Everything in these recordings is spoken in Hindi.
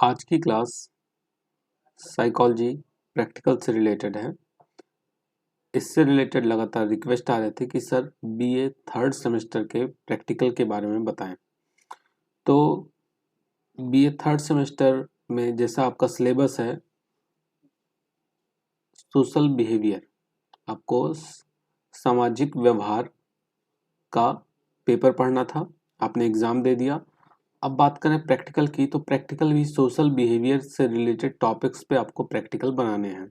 आज की क्लास साइकोलॉजी प्रैक्टिकल से रिलेटेड है। इससे रिलेटेड लगातार रिक्वेस्ट आ रहे थे कि सर बीए थर्ड सेमेस्टर के प्रैक्टिकल के बारे में बताएं। तो बीए थर्ड सेमेस्टर में जैसा आपका सिलेबस है, सोशल बिहेवियर, आपको सामाजिक व्यवहार का पेपर पढ़ना था, आपने एग्ज़ाम दे दिया। अब बात करें प्रैक्टिकल की, तो प्रैक्टिकल भी सोशल बिहेवियर से रिलेटेड टॉपिक्स पे आपको प्रैक्टिकल बनाने हैं,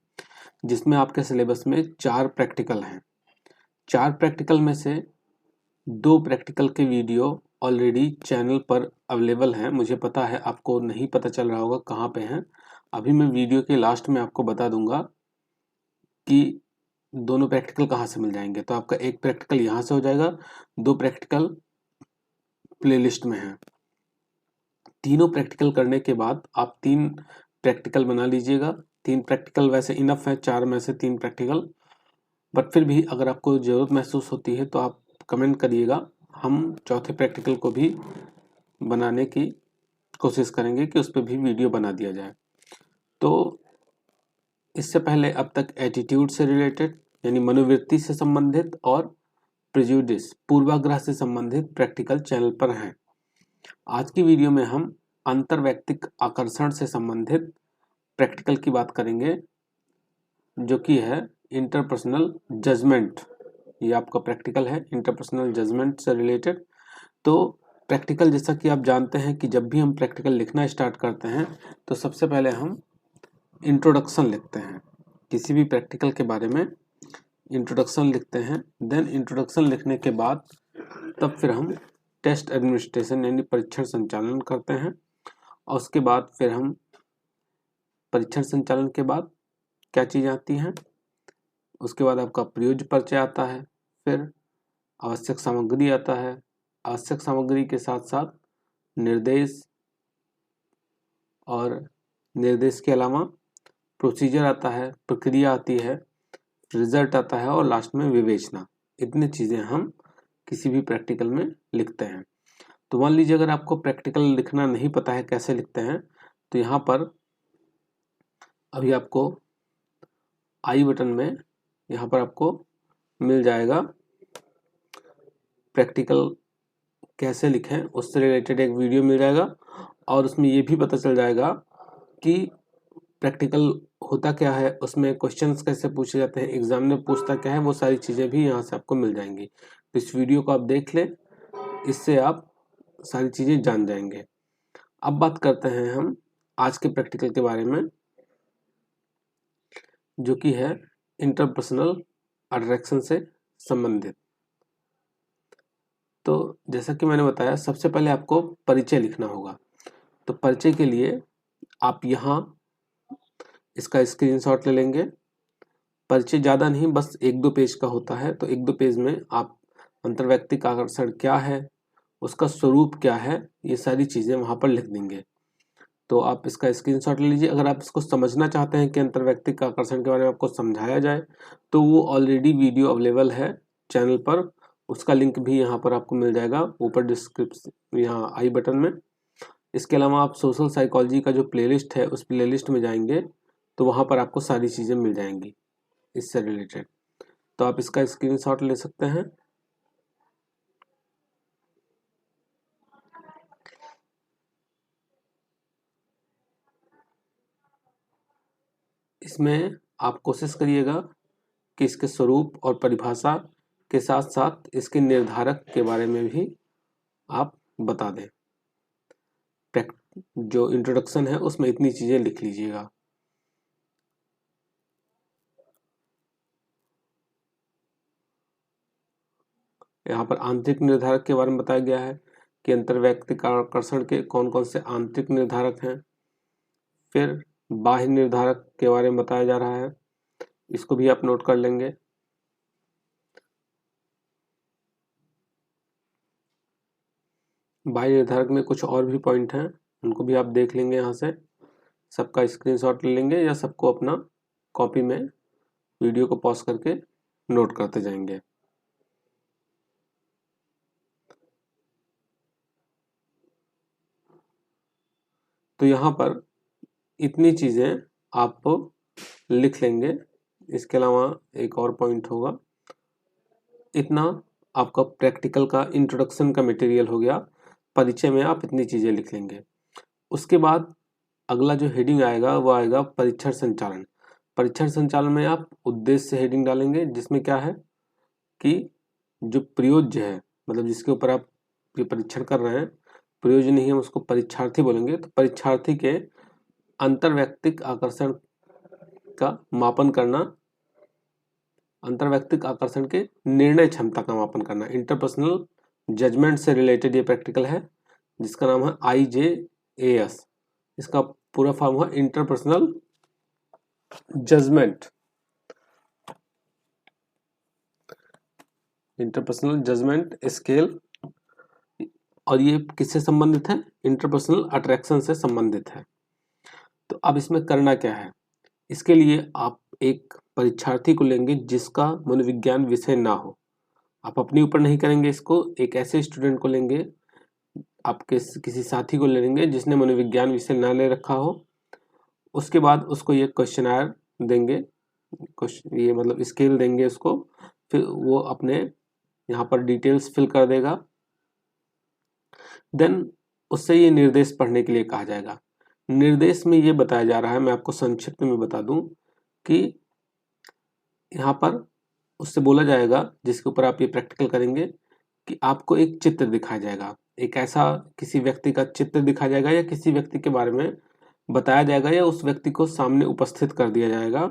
जिसमें आपके सिलेबस में 4 प्रैक्टिकल हैं। 4 प्रैक्टिकल में से 2 प्रैक्टिकल के वीडियो ऑलरेडी चैनल पर अवेलेबल हैं। मुझे पता है आपको नहीं पता चल रहा होगा कहाँ पे हैं। अभी मैं वीडियो के लास्ट में आपको बता दूंगा कि दोनों प्रैक्टिकल कहाँ से मिल जाएंगे। तो आपका एक प्रैक्टिकल यहाँ से हो जाएगा, 2 प्रैक्टिकल प्लेलिस्ट में है। तीनों प्रैक्टिकल करने के बाद आप 3 प्रैक्टिकल बना लीजिएगा। 3 प्रैक्टिकल वैसे इनफ है, 4 में से 3 प्रैक्टिकल, बट फिर भी अगर आपको ज़रूरत महसूस होती है तो आप कमेंट करिएगा। हम चौथे प्रैक्टिकल को भी बनाने की कोशिश करेंगे कि उस पर भी वीडियो बना दिया जाए। तो इससे पहले अब तक एटीट्यूड से रिलेटेड यानी मनोवृत्ति से संबंधित और प्रेजुडिस पूर्वाग्रह से संबंधित प्रैक्टिकल चैनल पर हैं। आज की वीडियो में हम अंतर्वैयक्तिक आकर्षण से संबंधित प्रैक्टिकल की बात करेंगे, जो कि है इंटरपर्सनल जजमेंट। ये आपका प्रैक्टिकल है इंटरपर्सनल जजमेंट से रिलेटेड। तो प्रैक्टिकल, जैसा कि आप जानते हैं कि जब भी हम प्रैक्टिकल लिखना स्टार्ट करते हैं तो सबसे पहले हम इंट्रोडक्शन लिखते हैं। किसी भी प्रैक्टिकल के बारे में इंट्रोडक्शन लिखते हैं। देन इंट्रोडक्शन लिखने के बाद तब फिर हम टेस्ट एडमिनिस्ट्रेशन यानी परीक्षण संचालन करते हैं। और उसके बाद फिर हम परीक्षण संचालन के बाद क्या चीज़ आती हैं, उसके बाद आपका प्रयोज्य परिचय आता है, फिर आवश्यक सामग्री आता है। आवश्यक सामग्री के साथ साथ निर्देश, और निर्देश के अलावा प्रोसीजर आता है, प्रक्रिया आती है, रिजल्ट आता है और लास्ट में विवेचना। इतनी चीज़ें हम किसी भी प्रैक्टिकल में लिखते हैं। तो मान लीजिए अगर आपको प्रैक्टिकल लिखना नहीं पता है कैसे लिखते हैं, तो यहाँ पर अभी आपको आई बटन में यहाँ पर आपको मिल जाएगा प्रैक्टिकल कैसे लिखें, उससे रिलेटेड एक वीडियो मिल जाएगा। और उसमें ये भी पता चल जाएगा कि प्रैक्टिकल होता क्या है, उसमें क्वेश्चंस कैसे पूछे जाते हैं, एग्जाम में पूछता क्या है, वो सारी चीज़ें भी यहाँ से आपको मिल जाएंगी। तो इस वीडियो को आप देख लें, इससे आप सारी चीज़ें जान जाएंगे। अब बात करते हैं हम आज के प्रैक्टिकल के बारे में, जो कि है इंटरपर्सनल अट्रैक्शन से संबंधित। तो जैसा कि मैंने बताया, सबसे पहले आपको परिचय लिखना होगा। तो परिचय के लिए आप यहाँ इसका स्क्रीनशॉट ले लेंगे। परिचय ज़्यादा नहीं, बस 1-2 पेज का होता है। तो 1-2 पेज में आप अंतर्वैयक्तिक आकर्षण क्या है, उसका स्वरूप क्या है, ये सारी चीज़ें वहाँ पर लिख देंगे। तो आप इसका स्क्रीनशॉट ले लीजिए। अगर आप इसको समझना चाहते हैं कि अंतर्वैयक्तिक आकर्षण के बारे में आपको समझाया जाए, तो वो ऑलरेडी वीडियो अवेलेबल है चैनल पर। उसका लिंक भी यहाँ पर आपको मिल जाएगा ऊपर डिस्क्रिप्शन, यहाँ आई बटन में। इसके अलावा आप सोशल साइकोलॉजी का जो प्लेलिस्ट है, उस प्लेलिस्ट में जाएंगे तो वहाँ पर आपको सारी चीज़ें मिल जाएंगी इससे रिलेटेड। तो आप इसका स्क्रीनशॉट ले सकते हैं। इसमें आप कोशिश करिएगा कि इसके स्वरूप और परिभाषा के साथ साथ इसके निर्धारक के बारे में भी आप बता दें। जो इंट्रोडक्शन है उसमें इतनी चीज़ें लिख लीजिएगा। यहाँ पर आंतरिक निर्धारक के बारे में बताया गया है कि अंतर्वैयक्तिक आकर्षण के कौन कौन से आंतरिक निर्धारक हैं। फिर बाह्य निर्धारक के बारे में बताया जा रहा है, इसको भी आप नोट कर लेंगे। बाह्य निर्धारक में कुछ और भी पॉइंट हैं, उनको भी आप देख लेंगे। यहाँ से सबका स्क्रीनशॉट ले लेंगे या सबको अपना कॉपी में वीडियो को पॉज करके नोट करते जाएंगे। तो यहाँ पर इतनी चीज़ें आप लिख लेंगे। इसके अलावा एक और पॉइंट होगा, इतना आपका प्रैक्टिकल का इंट्रोडक्शन का मटेरियल हो गया। परिचय में आप इतनी चीज़ें लिख लेंगे। उसके बाद अगला जो हेडिंग आएगा वो आएगा परीक्षण संचालन। परीक्षण संचालन में आप उद्देश्य हेडिंग डालेंगे, जिसमें क्या है कि जो प्रयोज्य है, मतलब जिसके ऊपर आप ये परीक्षण कर रहे हैं, प्रयोज्य नहीं है उसको परीक्षार्थी बोलेंगे। तो परीक्षार्थी के अंतर्वैयक्तिक आकर्षण का मापन करना, अंतर्वैयक्तिक आकर्षण के निर्णय क्षमता का मापन करना। इंटरपर्सनल जजमेंट से रिलेटेड ये प्रैक्टिकल है, जिसका नाम है IJAS। इसका पूरा फॉर्म हुआ interpersonal judgement, interpersonal judgement scale. और ये किससे संबंधित है? इंटरपर्सनल अट्रैक्शन से संबंधित है। तो अब इसमें करना क्या है? इसके लिए आप एक परीक्षार्थी को लेंगे जिसका मनोविज्ञान विषय ना हो। आप अपने ऊपर नहीं करेंगे इसको, एक ऐसे स्टूडेंट को लेंगे, आपके किसी साथी को ले लेंगे जिसने मनोविज्ञान विषय ना ले रखा हो। उसके बाद उसको ये क्वेश्चनायर देंगे, ये मतलब स्केल देंगे उसको, फिर वो अपने यहाँ पर डिटेल्स फिल कर देगा। देन उससे ये निर्देश पढ़ने के लिए कहा जाएगा। निर्देश में ये बताया जा रहा है, मैं आपको संक्षिप्त में बता दूं कि यहाँ पर उससे बोला जाएगा, जिसके ऊपर आप ये प्रैक्टिकल करेंगे, कि आपको एक चित्र दिखाया जाएगा, एक ऐसा किसी व्यक्ति का चित्र दिखाया जाएगा या किसी व्यक्ति के बारे में बताया जाएगा या उस व्यक्ति को सामने उपस्थित कर दिया जाएगा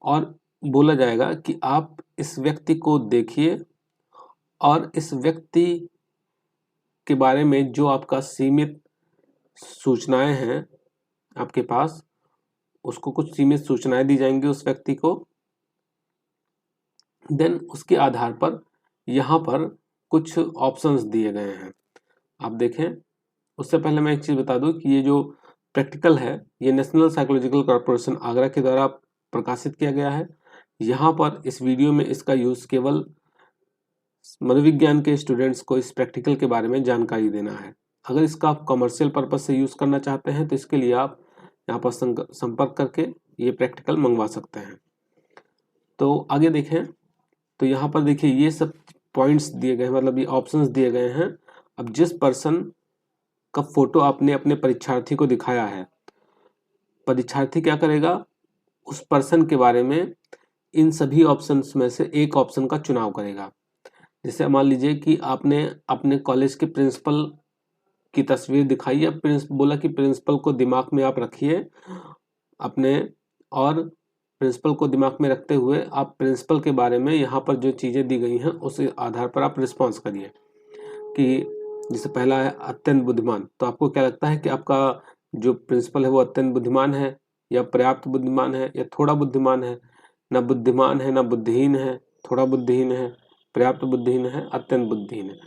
और बोला जाएगा कि आप इस व्यक्ति को देखिए और इस व्यक्ति के बारे में जो आपका सीमित सूचनाएं हैं आपके पास, उसको कुछ सीमित सूचनाएं दी जाएंगी उस व्यक्ति को। देन उसके आधार पर यहाँ पर कुछ ऑप्शंस दिए गए हैं, आप देखें। उससे पहले मैं एक चीज़ बता दूं कि ये जो प्रैक्टिकल है ये नेशनल साइकोलॉजिकल कॉर्पोरेशन आगरा के द्वारा प्रकाशित किया गया है। यहाँ पर इस वीडियो में इसका यूज़ केवल मनोविज्ञान के स्टूडेंट्स को इस प्रैक्टिकल के बारे में जानकारी देना है। अगर इसका आप कमर्शियल पर्पज से यूज़ करना चाहते हैं तो इसके लिए आप यहाँ पर संपर्क करके ये प्रैक्टिकल मंगवा सकते हैं। तो आगे देखें, तो यहाँ पर देखिए ये सब पॉइंट्स दिए गए हैं, मतलब ये ऑप्शंस दिए गए हैं। अब जिस पर्सन का फोटो आपने अपने परीक्षार्थी को दिखाया है, परीक्षार्थी क्या करेगा, उस पर्सन के बारे में इन सभी ऑप्शंस में से एक ऑप्शन का चुनाव करेगा। जैसे मान लीजिए कि आपने अपने कॉलेज के प्रिंसिपल की तस्वीर दिखाई है, बोला कि प्रिंसिपल को दिमाग में आप रखिए अपने, और प्रिंसिपल को दिमाग में रखते हुए आप प्रिंसिपल के बारे में यहाँ पर जो चीज़ें दी गई हैं उस आधार पर आप रिस्पॉन्स करिए। कि जैसे पहला है अत्यंत बुद्धिमान, तो आपको क्या लगता है कि आपका जो प्रिंसिपल है वो अत्यंत बुद्धिमान है या पर्याप्त बुद्धिमान है या थोड़ा बुद्धिमान है? ना बुद्धिमान है, ना बुद्धिहीन है, थोड़ा बुद्धिहीन है, पर्याप्त बुद्धिहीन है, अत्यंत बुद्धिहीन है।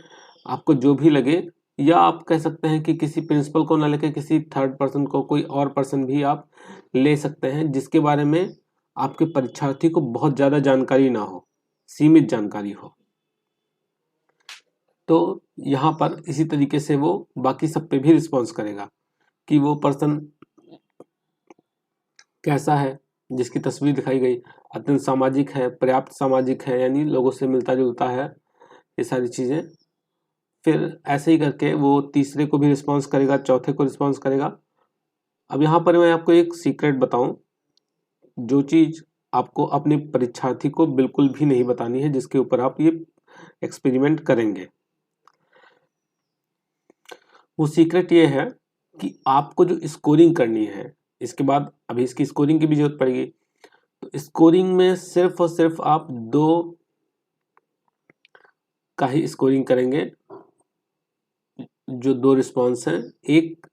आपको जो भी लगे, या आप कह सकते हैं कि किसी प्रिंसिपल को ना लेके किसी थर्ड पर्सन को, कोई और पर्सन भी आप ले सकते हैं जिसके बारे में आपके परीक्षार्थी को बहुत ज़्यादा जानकारी ना हो, सीमित जानकारी हो। तो यहाँ पर इसी तरीके से वो बाकी सब पे भी रिस्पॉन्स करेगा कि वो पर्सन कैसा है जिसकी तस्वीर दिखाई गई, अत्यंत सामाजिक है, पर्याप्त सामाजिक है, यानी लोगों से मिलता जुलता है, ये सारी चीज़ें। फिर ऐसे ही करके वो तीसरे को भी रिस्पॉन्स करेगा, चौथे को रिस्पॉन्स करेगा। अब यहाँ पर मैं आपको एक सीक्रेट बताऊं, जो चीज़ आपको अपने परीक्षार्थी को बिल्कुल भी नहीं बतानी है, जिसके ऊपर आप ये एक्सपेरिमेंट करेंगे। वो सीक्रेट ये है कि आपको जो स्कोरिंग करनी है, इसके बाद अभी इसकी स्कोरिंग की भी जरूरत पड़ेगी, तो स्कोरिंग में सिर्फ और सिर्फ आप 2 का ही स्कोरिंग करेंगे। जो 2 रिस्पॉन्स हैं, एक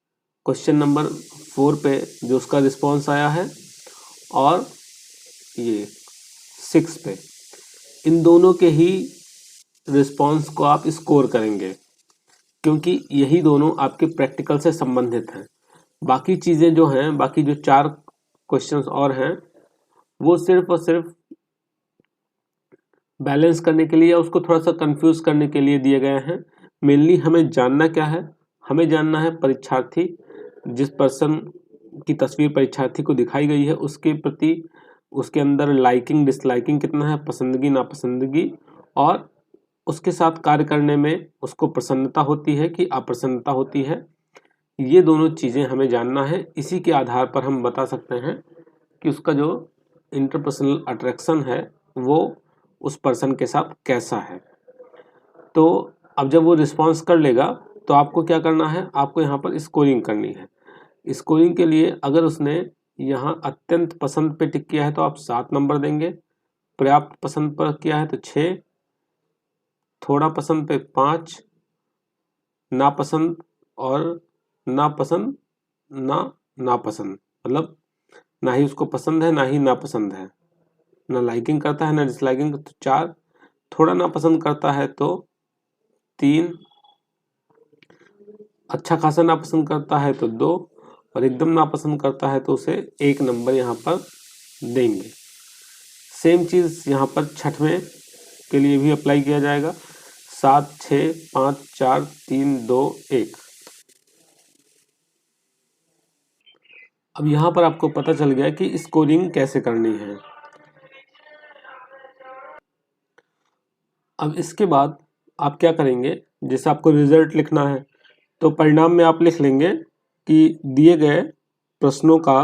क्वेश्चन नंबर 4 पे जो उसका रिस्पॉन्स आया है और ये 6 पे, इन दोनों के ही रिस्पॉन्स को आप स्कोर करेंगे, क्योंकि यही दोनों आपके प्रैक्टिकल से संबंधित हैं। बाकी चीज़ें जो हैं, बाकी जो 4 क्वेश्चंस और हैं, वो सिर्फ और सिर्फ बैलेंस करने के लिए या उसको थोड़ा सा कंफ्यूज करने के लिए दिए गए हैं। मेनली हमें जानना क्या है, हमें जानना है परीक्षार्थी जिस पर्सन की तस्वीर परीक्षार्थी को दिखाई गई है उसके प्रति उसके अंदर लाइकिंग डिसलाइकिंग कितना है, पसंदगी नापसंदगी, और उसके साथ कार्य करने में उसको प्रसन्नता होती है कि अप्रसन्नता होती है। ये दोनों चीज़ें हमें जानना है। इसी के आधार पर हम बता सकते हैं कि उसका जो इंटरपर्सनल अट्रैक्शन है वो उस पर्सन के साथ कैसा है। तो अब जब वो रिस्पॉन्स कर लेगा तो आपको क्या करना है, आपको यहाँ पर स्कोरिंग करनी है। स्कोरिंग के लिए अगर उसने यहाँ अत्यंत पसंद पे टिक किया है तो आप 7 नंबर देंगे, पर्याप्त पसंद पर किया है तो 6, थोड़ा पसंद पे 5, नापसंद और नापसंद नापसंद मतलब ना ही उसको पसंद है ना ही नापसंद है, ना लाइकिंग करता है ना डिसलाइकिंग, तो 4, थोड़ा नापसंद करता है तो 3, अच्छा खासा नापसंद करता है तो 2, और एकदम नापसंद करता है तो उसे 1 नंबर यहाँ पर देंगे। सेम चीज़ यहाँ पर छठवें के लिए भी अप्लाई किया जाएगा। 7, 6, 5, 4, 3, 2, 1। अब यहाँ पर आपको पता चल गया कि स्कोरिंग कैसे करनी है। अब इसके बाद आप क्या करेंगे, जैसे आपको रिजल्ट लिखना है तो परिणाम में आप लिख लेंगे कि दिए गए प्रश्नों का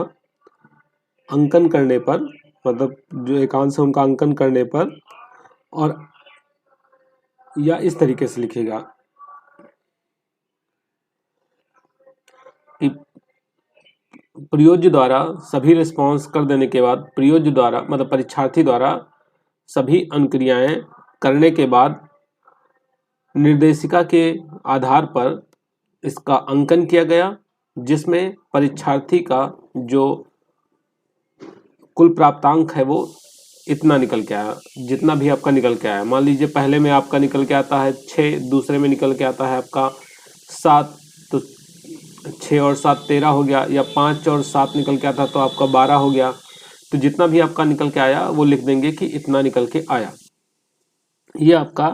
अंकन करने पर, मतलब जो एकांश है उनका अंकन करने पर, और या इस तरीके से लिखेगा कि प्रयोज्य द्वारा सभी रिस्पॉन्स कर देने के बाद, प्रयोज्य द्वारा मतलब परीक्षार्थी द्वारा सभी अनुक्रियाएं करने के बाद निर्देशिका के आधार पर इसका अंकन किया गया, जिसमें परीक्षार्थी का जो कुल प्राप्तांक है वो इतना निकल के आया, जितना भी आपका निकल के आया। मान लीजिए पहले में आपका निकल के आता है 6, दूसरे में निकल के आता है आपका 7, तो 6 और 7 13 हो गया, या 5 और 7 निकल के आता तो आपका 12 हो गया। तो जितना भी आपका निकल के आया वो लिख देंगे कि इतना निकल के आया। ये आपका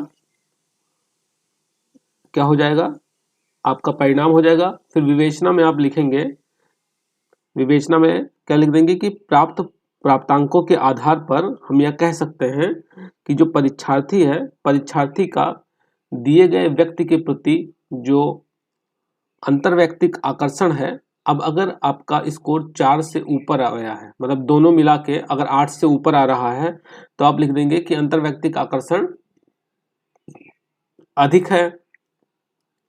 क्या हो जाएगा, आपका परिणाम हो जाएगा। फिर विवेचना में आप लिखेंगे, विवेचना में क्या लिख देंगे कि प्राप्तांकों के आधार पर हम यह कह सकते हैं कि जो परीक्षार्थी है, परीक्षार्थी का दिए गए व्यक्ति के प्रति जो अंतर्वैयक्तिक आकर्षण है, अब अगर आपका स्कोर 4 से ऊपर आ गया है, मतलब दोनों मिला के अगर 8 से ऊपर आ रहा है, तो आप लिख देंगे कि अंतर्वैयक्तिक आकर्षण अधिक है।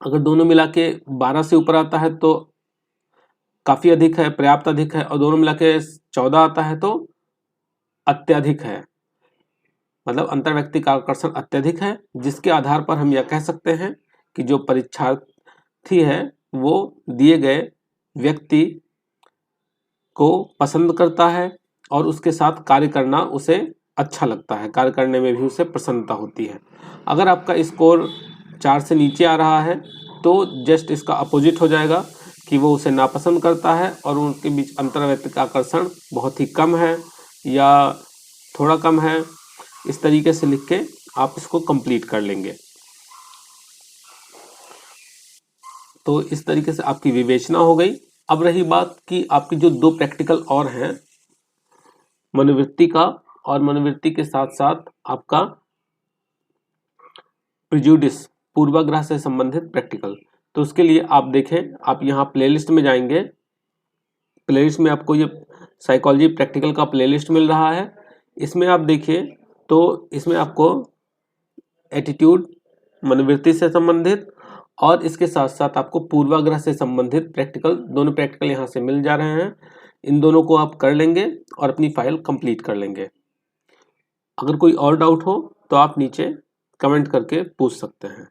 अगर दोनों मिला के 12 से ऊपर आता है तो काफी अधिक है, पर्याप्त अधिक है, और दोनों मिला के 14 आता है तो अत्यधिक है, मतलब अंतर्वैयक्तिक आकर्षण अत्यधिक है। जिसके आधार पर हम यह कह सकते हैं कि जो परीक्षार्थी है वो दिए गए व्यक्ति को पसंद करता है और उसके साथ कार्य करना उसे अच्छा लगता है, कार्य करने में भी उसे प्रसन्नता होती है। अगर आपका स्कोर 4 से नीचे आ रहा है तो जस्ट इसका अपोजिट हो जाएगा कि वो उसे नापसंद करता है और उनके बीच अंतर्वैयक्तिक आकर्षण बहुत ही कम है या थोड़ा कम है। इस तरीके से लिख के आप इसको कंप्लीट कर लेंगे। तो इस तरीके से आपकी विवेचना हो गई। अब रही बात कि आपकी जो 2 प्रैक्टिकल और हैं, मनोवृत्ति का, और मनोवृत्ति के साथ साथ आपका प्रिजुडिस, पूर्वाग्रह से संबंधित प्रैक्टिकल। तो उसके लिए आप देखें, आप यहाँ प्लेलिस्ट में जाएंगे, प्लेलिस्ट में आपको ये साइकोलॉजी प्रैक्टिकल का प्लेलिस्ट मिल रहा है। इसमें आप देखिए तो इसमें आपको एटीट्यूड, मनोवृत्ति से संबंधित, और इसके साथ साथ आपको पूर्वाग्रह से संबंधित प्रैक्टिकल, दोनों प्रैक्टिकल यहाँ से मिल जा रहे हैं। इन दोनों को आप कर लेंगे और अपनी फाइल कंप्लीट कर लेंगे। अगर कोई और डाउट हो तो आप नीचे कमेंट करके पूछ सकते हैं।